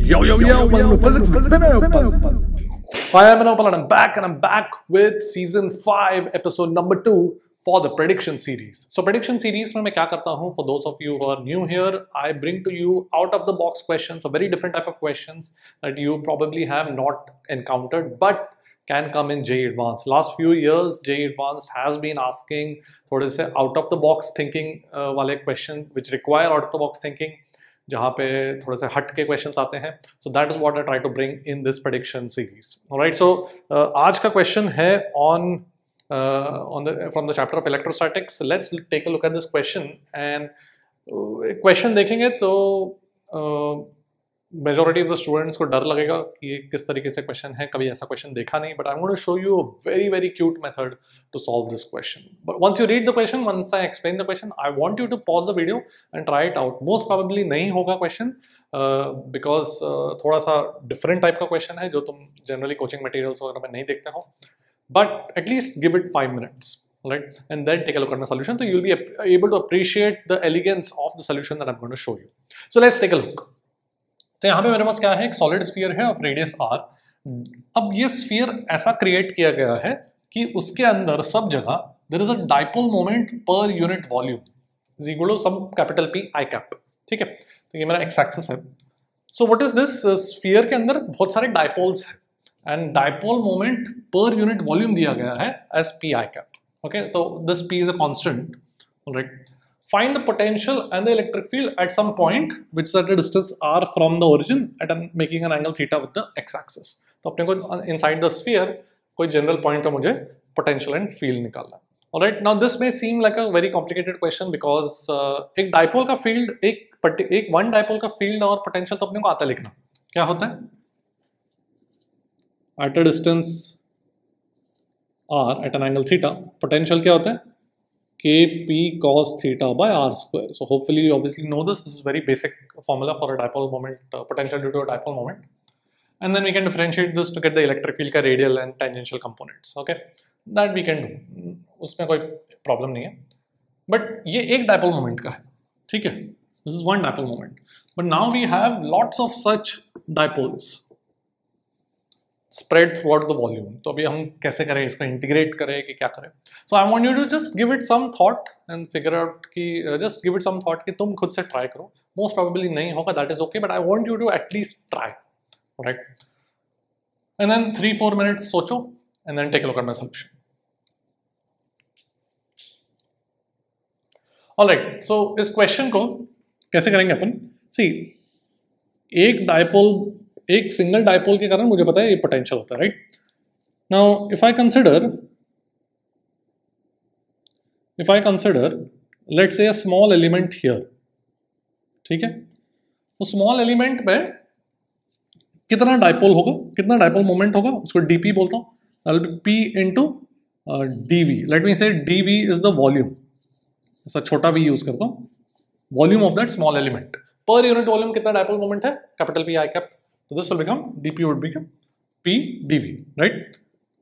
Yo, welcome to Physics with Vinay. Hi, I'm Vinay and I'm back with season 5, episode number 2 for the prediction series. So prediction series में मैं क्या करता हूँ? For those of you who are new here, I bring to you out of the box questions, a very different type of questions that you probably have not encountered, but can come in JEE Advanced. Last few years, JEE Advanced has been asking थोड़े से out of the box thinking वाले question which require out of the box thinking. जहाँ पे थोड़े से हट के questions आते हैं. So that is what I try to bring in this prediction series. Alright, so आज का क्वेश्चन है on from the chapter of electrostatics. Let's take a look at this question and question देखेंगे तो majority of the students को डर लगेगा कि ये किस तरीके से क्वेश्चन है, कभी ऐसा क्वेश्चन देखा नहीं. But I am going to show you a very cute method to solve this question. But once you read the question, once I explain the question, I want you to pause the video and try it out. Most probably नहीं होगा question because थोड़ा सा different type का question है जो तुम generally coaching materials वगैरह में नहीं देखते हो. But at least give it 5 minutes, right? And then take a look at my solution. So you'll be able to appreciate the elegance of the solution that I'm going to show you. So let's take a look. तो यहाँ पे मेरे पास क्या है, एक solid sphere है of radius r. अब ये sphere ऐसा create किया गया है कि उसके अंदर सब जगह there is a dipole moment per unit volume is equal to some capital P I cap. ठीक है, तो ये मेरा एक्स एक्सिस है. So what is this? Sphere के अंदर बहुत सारे डाइपोल्स हैं and dipole moment per unit volume दिया गया है as P I cap. Okay, तो this P is a constant. Alright, find the potential and the electric field at some point which is at a distance r from the origin at making an angle theta with the x axis. तो अपने को inside the sphere कोई general point पे मुझे potential and field निकालना है. Alright, now this may seem like a very complicated question because एक dipole का फील्ड, एक वन डाइपोल का फील्ड और पोटेंशियल तो अपने को आता है लिखना. क्या होता है? At a distance r eight N angle theta, potential क्या होता है? kp cos theta by r square. So hopefully you obviously know this. This is very basic formula for a dipole moment, potential due to a dipole moment. And then we can differentiate this to get the electric field का radial and tangential components. Okay, that we can do. उसमें कोई problem नहीं है. But ये एक dipole moment का है. ठीक है? This is one dipole moment. But now we have lots of such dipoles spread throughout the volume. तो अभी हम कैसे करें, इसको integrate करें कि क्या करें? So I want you to just give it some thought and figure out कि just give it some thought कि तुम खुद से try करो. Most probably नहीं होगा, that is okay. But I want you to at least try. Right, and then 3-4 minutes सोचो and then take a look at my solution. Alright, so इस question को कैसे करेंगे अपन? See, एक डाइपोल, एक सिंगल डाइपोल के कारण मुझे पता है ये पोटेंशियल होता है. Right, now if I consider let's say a small element here. ठीक है, तो स्मॉल एलिमेंट में कितना डाइपोल होगा, कितना डाइपोल मोमेंट होगा, उसको dp बोलता हूँ. That will be p into dv. Let me से dv इज द वॉल्यूम. ऐसा छोटा v यूज करता हूँ. Volume of that small element पर यूनिट वॉल्यूम कितना डाइपोल मोमेंट है? कैपिटल P आई कैप. तो this will become dp would become p dv. Right,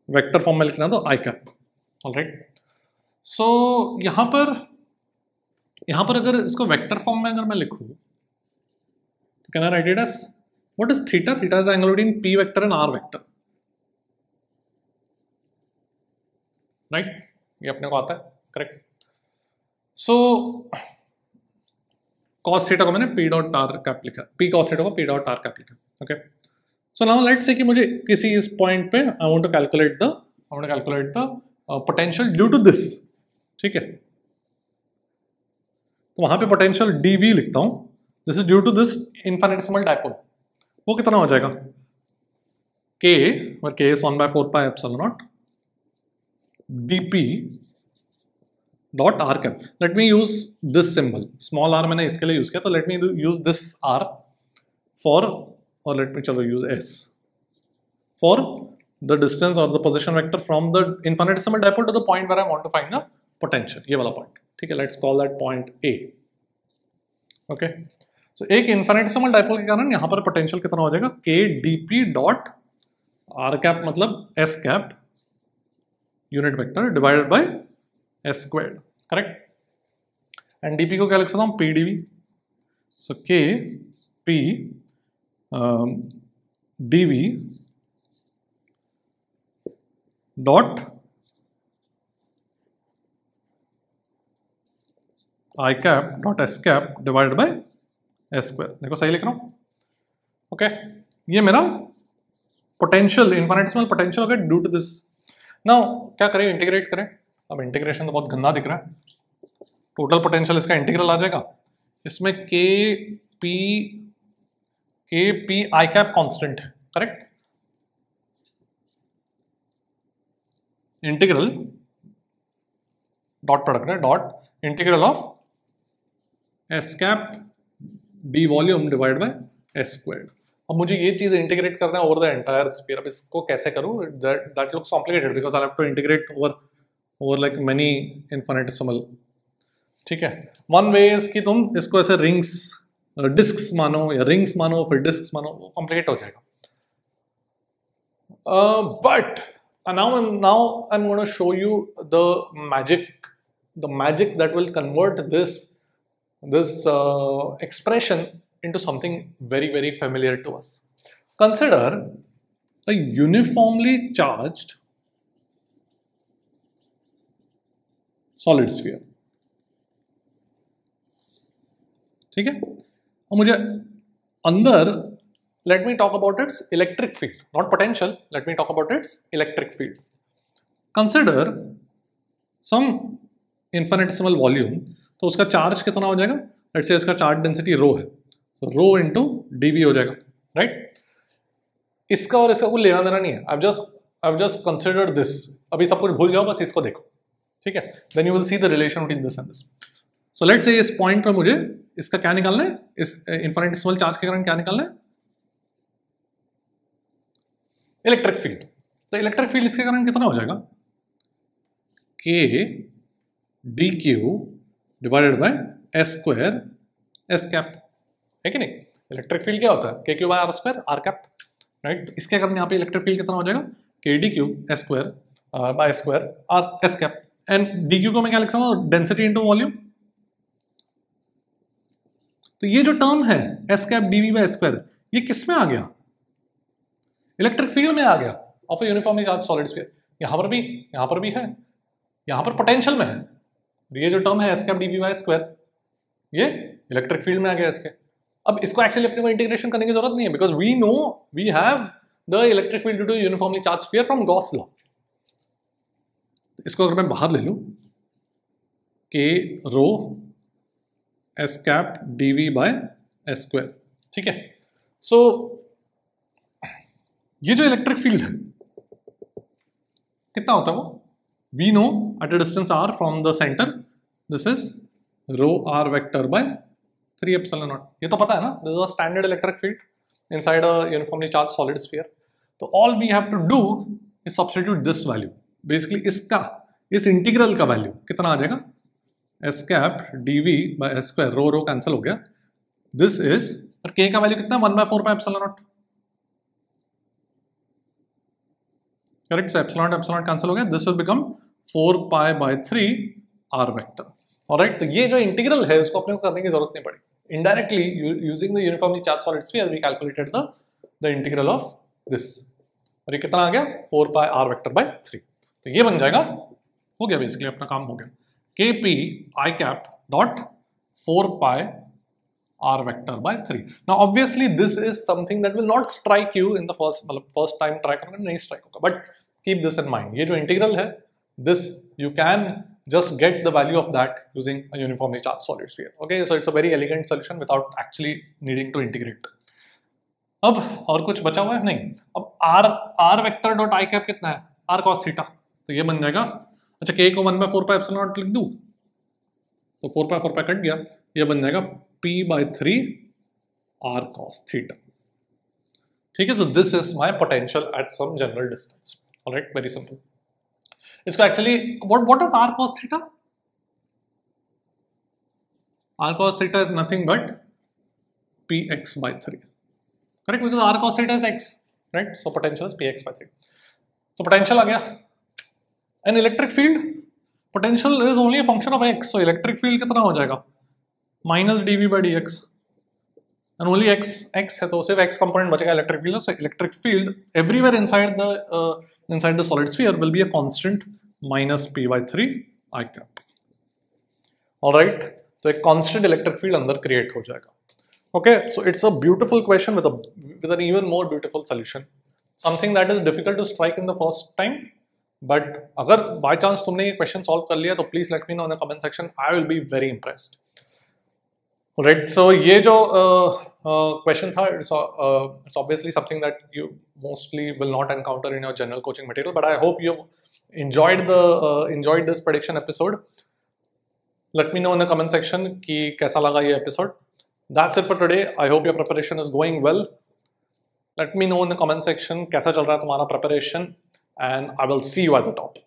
vector form में लिखना तो आई कैप. ऑलराइट, सो यहाँ पर अगर इसको वेक्टर फॉर्म में अगर मैं लिखूँ तो can I write it as what is theta? Theta is the angle between p vector and r vector. Right? ये अपने को आता है. Correct? So cos theta को मैंने p dot r cap लिखा. p cos theta को p dot r cap लिखा. Okay? So now let's say कि मुझे किसी इस point पे I want to calculate the potential due to this. ठीक है? तो वहाँ पे potential dv लिखता हूँ. This is due to this infinitesimal dipole. वो कितना हो जाएगा? k, where k is 1/4 pi epsilon naught dp dot r cap. Let me use this symbol. Small r मैंने इसके लिए यूज किया, तो let me use this r for, or let me चलो use s for the distance or the position vector from the infinitesimal dipole to the point where I want to find the potential. ये वाला point. ठीक है, let's call that point A. Okay. So, एक infinitesimal dipole के कारण यहाँ पर potential कितना हो जाएगा? k dp dot r cap मतलब s cap unit vector divided by s squared. Correct, and dp को क्या लिख सकता हूँ? p dv. So k p dv dot I cap dot S cap divide by s square. देखो सही लिख रहा हूं, ओके। ये मेरा पोटेंशियल, इनफाइनेटिसिमल पोटेंशियल हो गया ड्यू टू दिस। नाउ क्या करें, इंटीग्रेट करें। अब इंटीग्रेशन तो बहुत गंदा दिख रहा है। टोटल पोटेंशियल इसका इंटीग्रल आ जाएगा, इसमें के पी आई कैप कांस्टेंट है, करेक्ट। इंटीग्रल डॉट प्रोडक्ट है, dot integral of S cap D volume divide by S squared. अब मुझे ये चीज इंटीग्रेट करना है ओवर द एंटायर स्फीयर। अब इसको कैसे करूं, that looks complicated because I have to integrate over like many infinitesimal. ठीक है, वन वे इज कि तुम इसको ऐसे रिंग्स डिस्क्स मानो या रिंग्स मानो फिर डिस्क्स मानो, वो कॉम्प्लिकेट हो जाएगा। But now I'm going to show you the magic that will convert this expression into something very, very familiar to us. Consider a uniformly charged solid sphere. ठीक है, और मुझे अंदर, let me talk about its electric field, not potential. Let me talk about its electric field. Consider some infinitesimal volume. तो उसका charge कितना हो जाएगा? Let's say इसका चार्ज डेंसिटी रो है, so रो इंटू dv हो जाएगा, राइट। इसका और इसका कोई लेना देना नहीं है। I've just considered this. अभी सब कुछ भूल जाओ, बस इसको देखो, ठीक है। Then you will see the relation between this and this. So let's say इस पॉइंट पर मुझे इसका क्या निकालना है, इस इनफिनिटेसिमल चार्ज के कारण क्या निकालना है, इलेक्ट्रिक फील्ड। तो इलेक्ट्रिक फील्ड इसके कारण कितना हो जाएगा, k d q divided by s square s cap, है कि नहीं। इलेक्ट्रिक फील्ड क्या होता है, k q by r square r cap, right. इसके कारण यहाँ पे इलेक्ट्रिक फील्ड कितना हो जाएगा, k d Q S square by square R S cap. And D Q को मैं क्या लिख सकता हूँ, डेंसिटी इंटू वॉल्यूम। तो ये जो टर्म है s cap DV by square, ये किस में आ गया, इलेक्ट्रिक फील्ड में आ गया of A uniformly charge solid sphere. यहां पर भी है, यहां पर पोटेंशियल में है। ये जो टर्म है s cap DV by square, ये इलेक्ट्रिक फील्ड में आ गया इसके। अब इसको एक्चुअली अपने को इंटीग्रेशन करने की जरूरत नहीं है, because we know we have the electric field due to uniformly charge sphere from Gauss law. इसको अगर मैं बाहर ले लूं, k rho s cap DV by s square, ठीक है। सो ये जो इलेक्ट्रिक फील्ड है कितना होता है वो, we know at a distance r from the centre, this is rho r vector by 3 epsilon naught. ये तो पता है ना, this is a standard electric field inside a uniformly charge solid sphere. तो all we have to do is substitute this value. Basically इसका, इस integral का value कितना आ जाएगा, s cap DV by s square, rho cancel हो गया, this is, और k का वैल्यू कितना, 1/4 pi epsilon not, correct. So epsilon cancel हो गया, this will become 4 pi by 3 r vector. Alright, तो ये जो इंटीग्रल है इसको अपने को करने की जरूरत नहीं पड़ी। Indirectly using the uniformly charge solid sphere we calculated the integral of this, और ये कितना आ गया, 4 पाई आर वेक्टर बाय 3। तो ये बन जाएगा, हो गया बेसिकली अपना काम हो गया, के P I cap dot 4 pi r vector by 3. Now obviously this is something that will not strike you in the first time try करोगे नहीं strike होगा, but keep this in mind. ये जो integral है, this you can just get the value of that using a uniformly charged solid sphere. Okay, so it's a very elegant solution without actually needing to integrate. अब और कुछ बचा हुआ है नहीं। अब r vector dot I cap कितना है, r cos theta, तो ये बन जाएगा, अच्छा k को 1/4 पाई एप्सिलॉन नॉट लिख दूं, तो 4 पाई कट गया, ये बन जाएगा p by 3 r cos theta, ठीक है। so this is my potential at some general distance. All right, very simple. इसको actually what is r cos theta? R cos theta is nothing but px by 3, correct, because r cos theta is x, right? So potential is px by 3. So potential आ गया, and electric field potential is only a function of x, so electric field कितना हो जाएगा, minus d v by d x, and only x है तो सिर्फ x component बचेगा electric field. So electric field everywhere inside the solid sphere will be a constant minus p by 3 I cap. Alright, तो एक constant electric field अंदर create हो जाएगा. Okay, so it's a beautiful question with an even more beautiful solution. Something that is difficult to strike in the first time, but अगर by chance तुमने ये question solve कर लिया तो please let me know in the comment section. I will be very impressed. Alright, so ये जो question था, it's obviously something that you mostly will not encounter in your general coaching material, but I hope you enjoyed this prediction episode. Let me know in the comment section कि कैसा लगा ये episode. That's it for today. I hope your preparation is going well. Let me know in the comment section कैसा चल रहा है तुम्हारा preparation, and I will see you at the top.